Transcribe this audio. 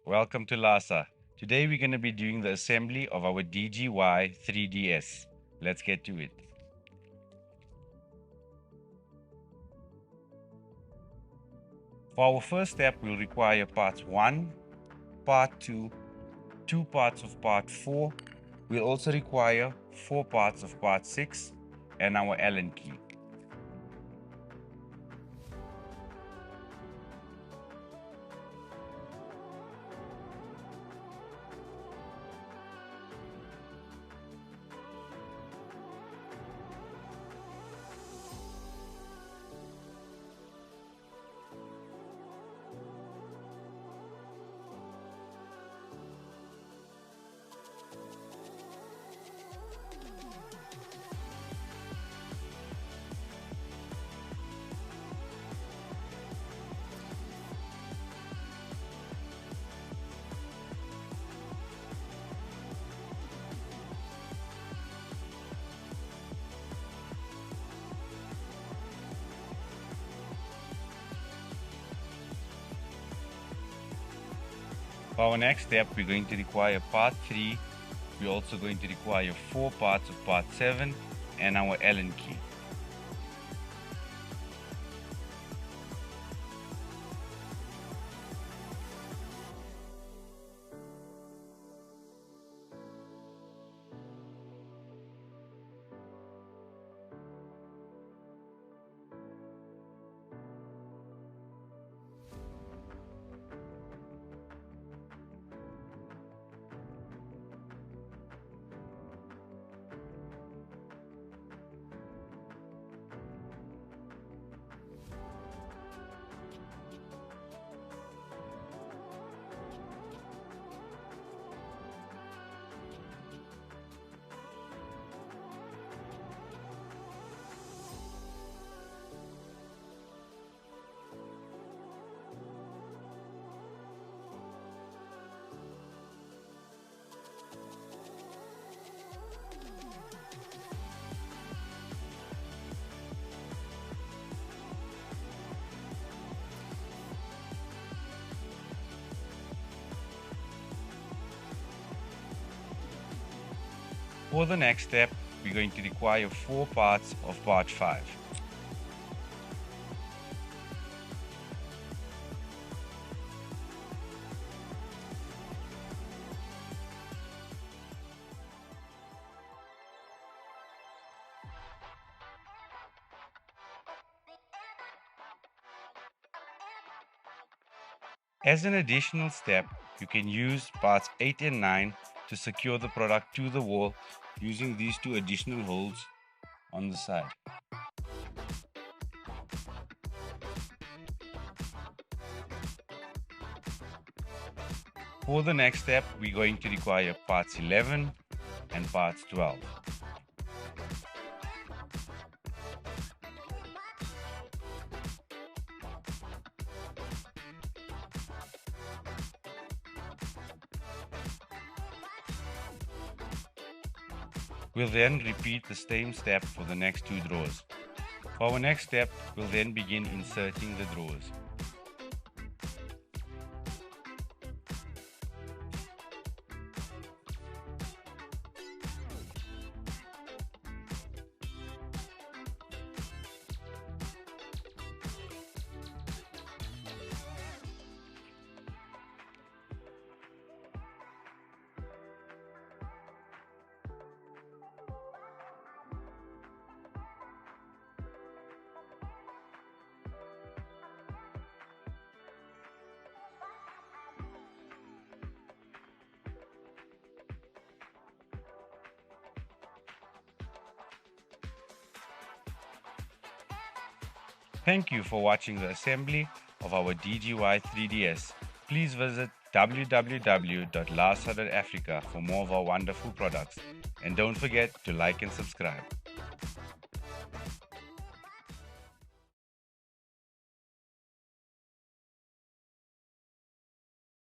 Welcome to Lasa. Today we're going to be doing the assembly of our DGY 3DS. Let's get to it. For our first step, we'll require parts 1, part 2, 2 parts of part 4. We'll also require 4 parts of part 6 and our Allen key. For our next step, we're going to require part 3. We're also going to require 4 parts of part 7 and our Allen key. For the next step, we're going to require 4 parts of part 5. As an additional step, you can use parts 8 and 9 to secure the product to the wall using these 2 additional holes on the side. For the next step, we're going to require parts 11 and parts 12. We'll then repeat the same step for the next 2 drawers. For our next step, we'll then begin inserting the drawers. Thank you for watching the assembly of our DGY 3DS. Please visit www.lasa.africa for more of our wonderful products. And don't forget to like and subscribe.